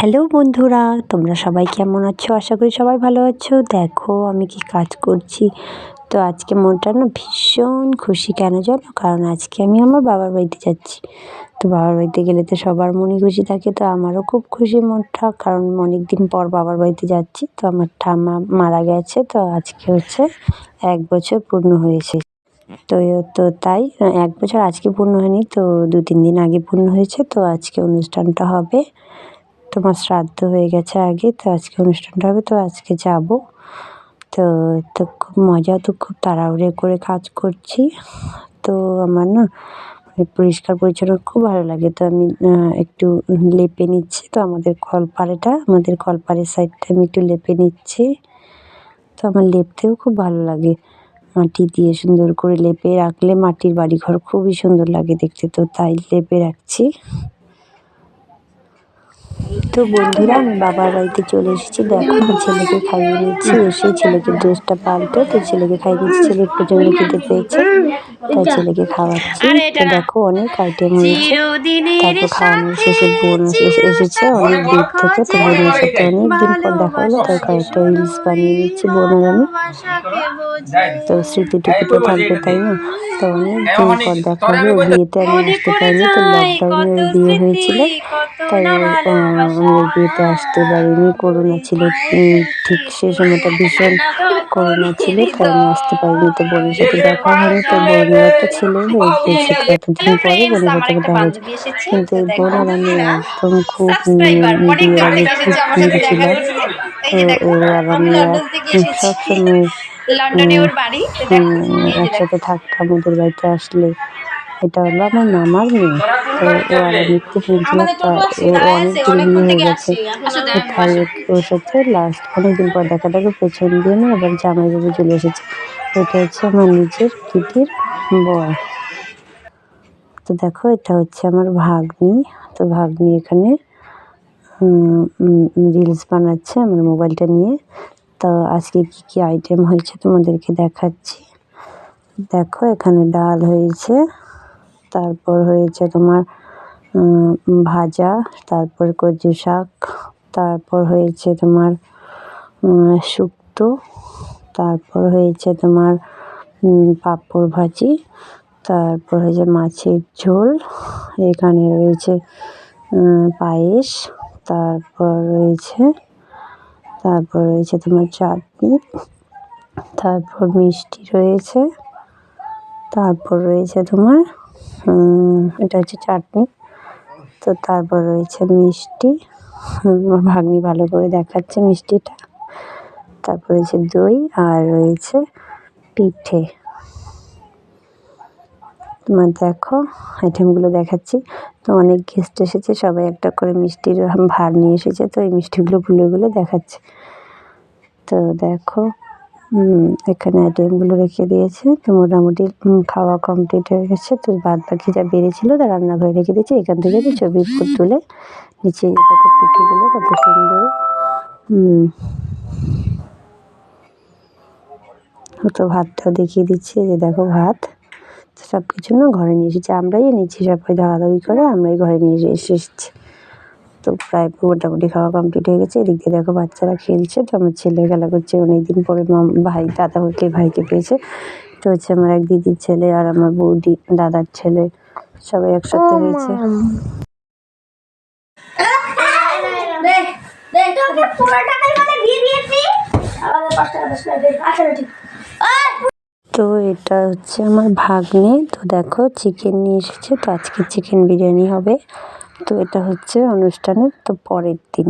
Hello বন্ধুরা, তোমরা সবাই কেমন আছো? আশা করি সবাই ভালো আছো। দেখো আমি কি কাজ করছি। তো আজকে মনটা না ভীষণ খুশি, কেন জানো? কারণ আজকে আমি আমার বাবার বাড়িতে যাচ্ছি। তো বাবার বাড়িতে গেলে তো সবার মনই খুশি থাকে, তো আমারও খুব খুশি মনটা, কারণ অনেক দিন পর বাবার বাড়িতে যাচ্ছি। তো আমার ঠাম্মা মারা গেছে, তো আজকে হচ্ছে 1 বছর পূর্ণ হয়েছে। তো তাই 1 বছর আজকে পূর্ণ হয়নি, তো 2-3 দিন আগে পূর্ণ হয়েছে। তো আজকে অনুষ্ঠানটা হবে। তোমার শ্রাদ্ধ হয়ে গেছে আগে, তো আজকে অনুষ্ঠানটা হবে, তো আজকে যাব। তো তো খুব মজা, তো খুব তাড়াহুড়ো করে কাজ করছি। তো আমার না পরিষ্কার পরিচ্ছন্ন খুব ভালো লাগে। তো আমি একটু লেপে নিচ্ছি। তো আমাদের কলপাড়ের সাইডটা আমি একটু লেপে নিচ্ছি। তো আমার লেপতেও খুব ভালো লাগে। মাটি দিয়ে সুন্দর করে লেপে রাখলে মাটির বাড়িঘর খুবই সুন্দর লাগে দেখতে, তো তাই লেপে রাখছি। তো বন্ধুরা, আমি বাবার বাড়িতে চলে এসেছি। দেখো আমার ছেলেকে খাইয়ে নিচ্ছি, এসে ছেলেকে ড্রেসটা পাল্টে তো ছেলেকে খাইয়ে দিচ্ছি। ছেলের প্রচণ্ড খিদে পেয়েছে, তাই ছেলেকে খাওয়াচ্ছি। তো দেখো অনেক আইটেম হয়েছে। তারপর খাওয়ানোর শেষে বোন এসেছে অনেক দূর থেকে। তো বোনের সাথে অনেক দিন পর দেখা হলো, তাই কয়েকটা রিলস বানিয়ে নিচ্ছি বোন আর আমি। তো স্মৃতিটুকু তো থাকবে, তাই না? তো অনেক দিন পর দেখা হলো। বিয়েতে আমি আসতে পারিনি, তো লকডাউনে ওর বিয়ে হয়েছিল, তাই আমি ওর বিয়েতে আসতে পারিনি। করোনা ছিল, ঠিক সেই সময়টা ভীষণ করোনা ছিল, তাই আমি আসতে পারিনি। তো বোনের সাথে দেখা হয়নি। তো বোনের একটা ছেলে হয়েছে, তো এতদিন পরে বোনের সাথে দেখা হয়েছে। কিন্তু এই বোন আর আমি একদম খুব বিয়ের আগে খুব মিল ছিলাম। তো ও আর আমি সবসময় একসাথে থাকতাম ওদের বাড়িতে আসলে। এটা হলো আমার মামার মেয়ে। তো ও আর আমি খুব মিলছিলাম। তা ও অনেক দূরে বিয়ে হয়ে গেছে, তাই ওর সাথে লাস্ট অনেকদিন পর দেখা, দেখো পেছন দিয়ে না আবার জামাইবাবু চলে এসেছে। এটা হচ্ছে আমার নিজের দিদির বর। তো দেখো এটা হচ্ছে আমার ভাগ্নি। তো ভাগ্নি এখানে রিলস বানাচ্ছে আমার মোবাইলটা নিয়ে। তো আজকে কি কি আইটেম হয়েছে তোমাদেরকে দেখাচ্ছি। দেখো এখানে ডাল হয়েছে, তারপর হয়েছে তোমার ভাজা, তারপর কচু শাক, তারপর হয়েছে তোমার শুক্তো, তারপর হয়েছে তোমার পাঁপড় ভাজি, তারপর হয়েছে মাছের ঝোল, এখানে রয়েছে পায়েস, তারপর রয়েছে তোমার চাটনি, তারপর মিষ্টি রয়েছে, তারপর রয়েছে তোমার এটা হচ্ছে চাটনি। তো তারপর রয়েছে মিষ্টি, ভাগ্নি ভালো করে দেখাচ্ছে মিষ্টিটা। তারপর রয়েছে দই, আর রয়েছে পিঠে। তোমার দেখো আইটেমগুলো দেখাচ্ছি। তো অনেক গেস্ট এসেছে, সবাই একটা করে মিষ্টির ভার নিয়ে এসেছে, তো এই মিষ্টিগুলো গুলে দেখাচ্ছে। তো দেখো এখানে আইটেমগুলো রেখে দিয়েছে। তো মোটামুটি খাওয়া কমপ্লিট হয়ে গেছে। তো বাদ বাকি যা বেড়েছিল তা রান্নাঘরে রেখে দিয়েছি। এখান থেকে আমি ছবি তুলে নিচে দেখো পিঠেগুলো কত সুন্দর। তো ভাতটাও দেখিয়ে দিচ্ছি, যে দেখো ভাত। সব কিছু না ঘরে নিয়ে এসেছি, আমরাই এনেছি, সবাই দাওয়াদাওয়ি করে আমরাই ঘরে নিয়ে এসেছি। তো প্রায় মোটামুটি খাওয়া কমপ্লিট হয়ে গেছে। এদিক দিয়ে দেখো বাচ্চারা খেলছে। তো আমার ছেলে খেলা করছে, অনেকদিন পরে ভাইকে পেয়েছে। তো হচ্ছে আমার এক দিদির ছেলে আর আমার বৌদি দাদার ছেলে সবাই একসাথে হয়েছে। তো এটা হচ্ছে আমার ভাগ্নে। তো দেখো চিকেন নিয়ে এসেছে, তো আজকে চিকেন বিরিয়ানি হবে। তো এটা হচ্ছে অনুষ্ঠানের তো পরের দিন।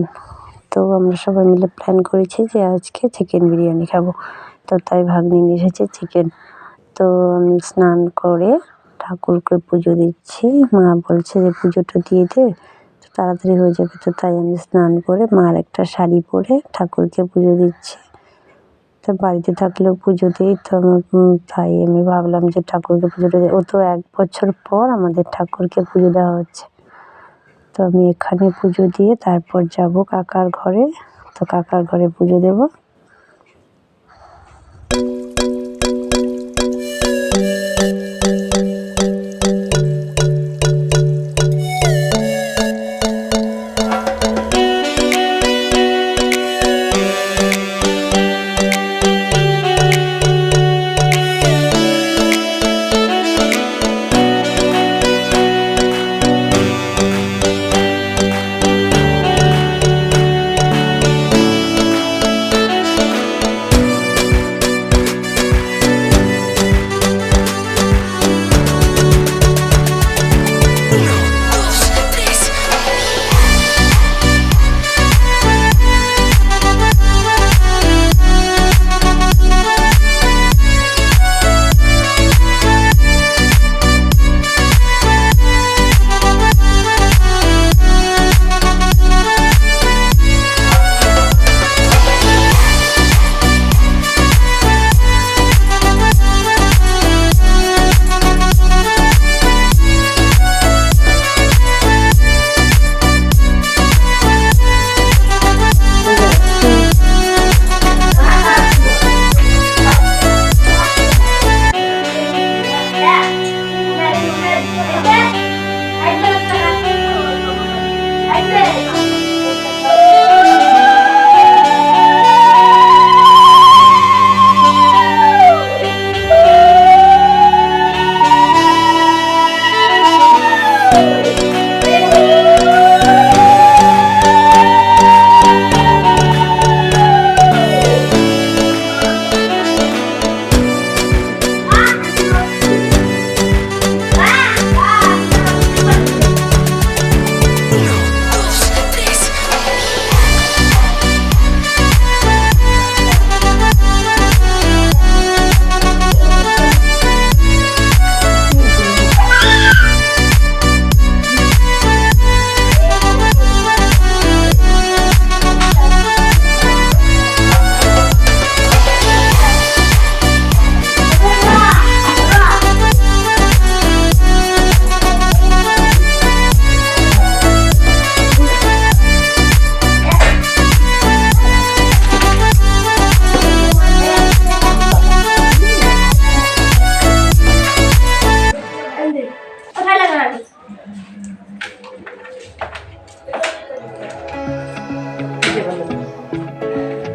তো আমরা সবাই মিলে প্ল্যান করেছি যে আজকে চিকেন বিরিয়ানি খাবো। তো তাই ভাগ্নি নিয়ে এসেছে চিকেন। তো আমি স্নান করে ঠাকুরকে পুজো দিচ্ছি। মা বলছে যে পুজোটা দিয়ে দে, তো তাড়াতাড়ি হয়ে যাবে। তো তাই আমি স্নান করে মার একটা শাড়ি পরে ঠাকুরকে পুজো দিচ্ছি। তো বাড়িতে থাকলেও পুজো দিই, তো আমার তাই আমি ভাবলাম যে ঠাকুরকে পুজোটা দিই। ও তো 1 বছর পর আমাদের ঠাকুরকে পুজো দেওয়া হচ্ছে। তো আমি এখানে পুজো দিয়ে তারপর যাব কাকার ঘরে। তো কাকার ঘরে পুজো দেব।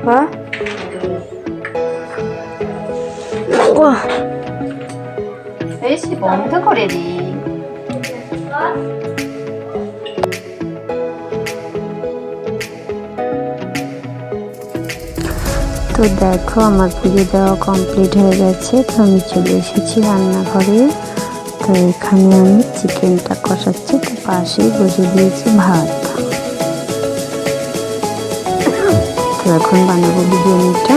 হ্যাঁ বেশি বন্ধ করে দি। তো দেখো আমার পুজো দেওয়া কমপ্লিট হয়ে গেছে। তো আমি চলে এসেছি রান্নাঘরে। তো এখানে আমি চিকেনটা কষাচ্ছি, তো পাশেই বসে দিয়েছি ভাত। তো এখন বানাবো বিরিয়ানিটা।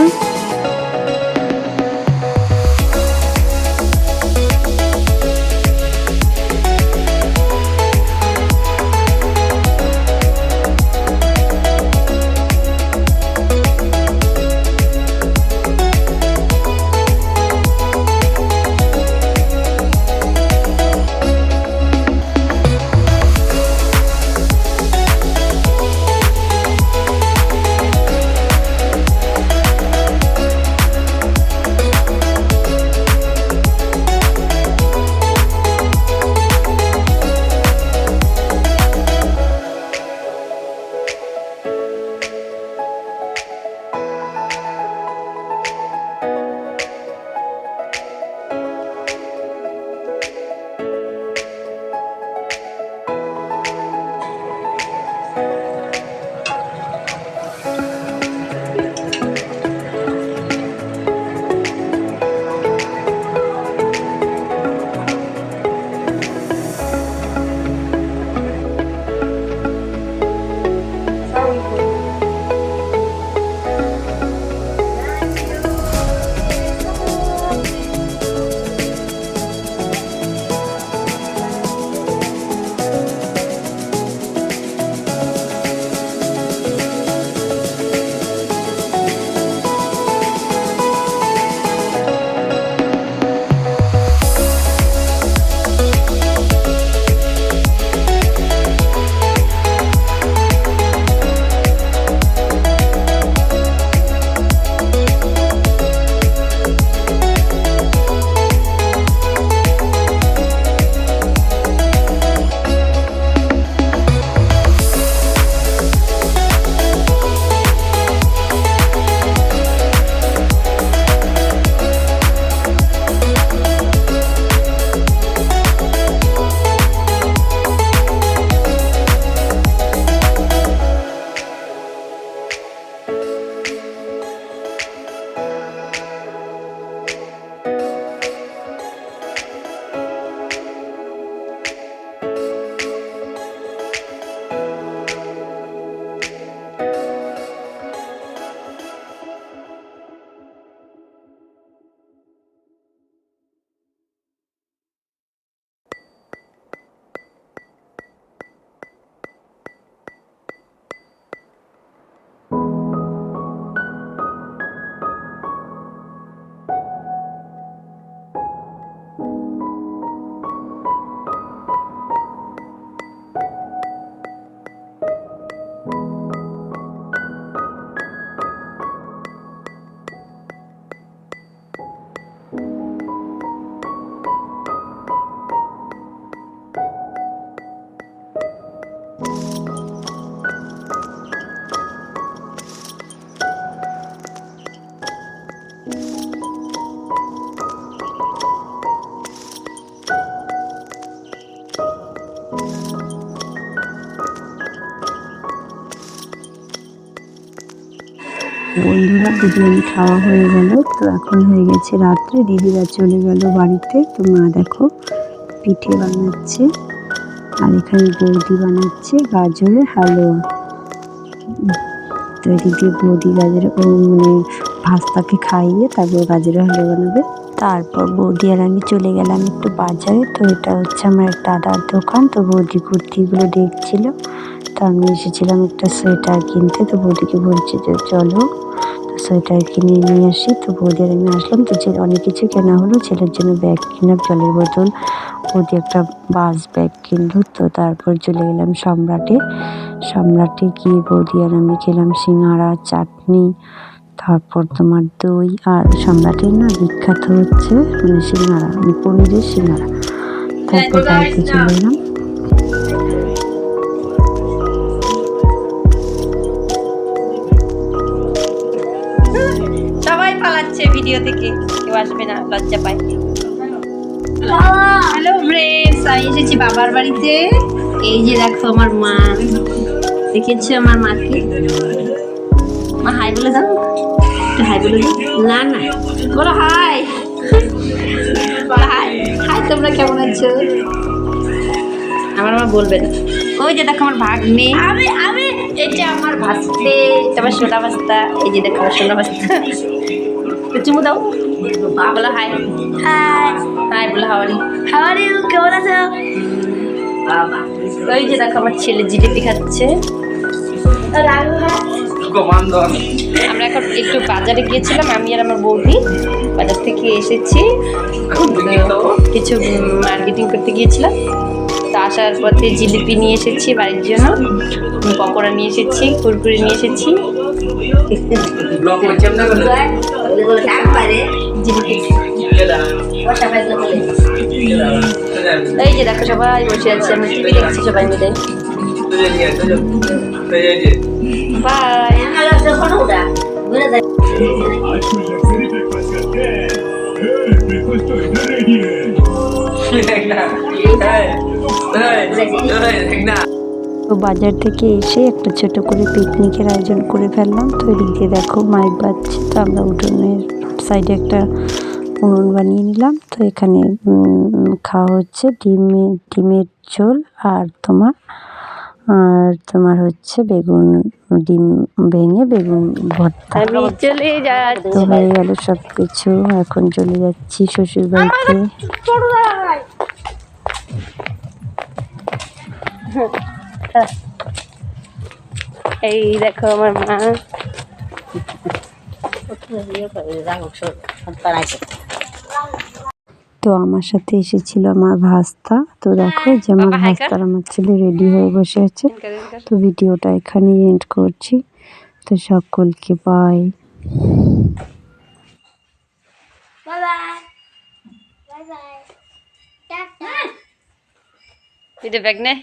বন্ধুরা বিরিয়ানি খাওয়া হয়ে গেল। তো এখন হয়ে গেছে রাত্রে, দিদিরা চলে গেল বাড়িতে। তো মা দেখো পিঠে বানাচ্ছে, আর এখানে বৌদি বানাচ্ছে গাজরের হালুয়া। তো এদিক দিয়ে বৌদি গাজরের মানে ভাস্তাকে খাইয়ে তারপর গাজরের হালুয়া বানাবে। তারপর বৌদি আর আমি চলে গেলাম একটু বাজারে। তো এটা হচ্ছে আমার এক দাদার দোকান। তো বৌদি কুর্তিগুলো দেখছিল, তো আমি এসেছিলাম একটা সোয়েটার কিনতে। তো বৌদিকে বলছি যে চলো তো সোয়েটার কিনে নিয়ে আসি। তো বৌদি আর আমি আসলাম। তো যে অনেক কিছু কেনা হলো, ছেলের জন্য ব্যাগ কিনলাম, জলের বোতল, বৌদি একটা বাস ব্যাগ কিনলো। তো তারপর চলে গেলাম সম্রাটে। সম্রাটে গিয়ে বৌদি আর আমি খেলাম সিঙ্গাড়া, চাটনি, তারপর তোমার দই। আর সম্রাটের না বিখ্যাত হচ্ছে মানে সিঙ্গাড়া, মানে পনিরের সিঙ্গাড়া। তারপর বাড়িতে চলে এলাম। আসে ভিডিও থেকে, কেউ আসবে না, লজ্জা পায়। হ্যালো ফ্রেন্ডস, আমি এসেছি বাবার বাড়িতে। এই যে দেখো আমার মা, দেখেছো আমার মাকে? মা হাই বলে দাও, একটু হাই বলে দাও। না না, বলো হাই, বলো হাই। হাই, তোমরা কেমন আছো? আমার মা বলবে না। ওই যে দেখো আমার ভাগ্নে, আমি এটা আমার ভাস্তে, এটা আমার সোনা ভাস্তা। এই যে দেখো আমার সোনা ভাস্তা। চুমু দাও, বলো হাই। হাই হাই বলো হাওয়ারি। হাওয়ারি, কেমন আছো? বাবা, ওই যে দেখো আমার ছেলে জিলিপি খাচ্ছে। আমরা এখন একটু বাজারে গিয়েছিলাম, আমি আর আমার বৌদি। বাজার থেকে এসেছি, কিছু মার্কেটিং করতে গিয়েছিলাম। তো আসার পথে জিলিপি নিয়ে এসেছি বাড়ির জন্য, পকোড়া নিয়ে এসেছি, কুরকুরি নিয়ে এসেছি। জিলিপি এই যে দেখো সবাই বসে আছে, আমি টিভি দেখছি সবাই মিলে। বাই। তো বাজার থেকে এসে একটা ছোট করে পিকনিকের আয়োজন করে ফেললাম। তো এদিক দিয়ে দেখো মাইক বাজছে, তো আমরা উঠোনের সাইডে একটা উনুন বানিয়ে নিলাম। তো এখানে খাওয়া হচ্ছে ডিমের ঝোল আর তোমার হচ্ছে বেগুন, ডিম ভেঙে বেগুন ভর্তা। আমি চলে যাচ্ছি, তো হয়ে গেল সব কিছু। এখন চলে যাচ্ছি শ্বশুর বাড়িতে। এই দেখো আমার মা। তো আমার সাথে এসেছিল আমার ভাস্তা। তো দেখো যে আমার ভাস্তার আমার ছেলে রেডি হয়ে বসে আছে। তো ভিডিওটা এখানেই এন্ড করছি। তো সকলকে বাই। ব্যাগ নে,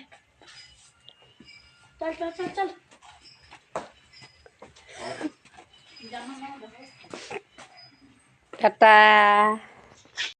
চল। টাটা।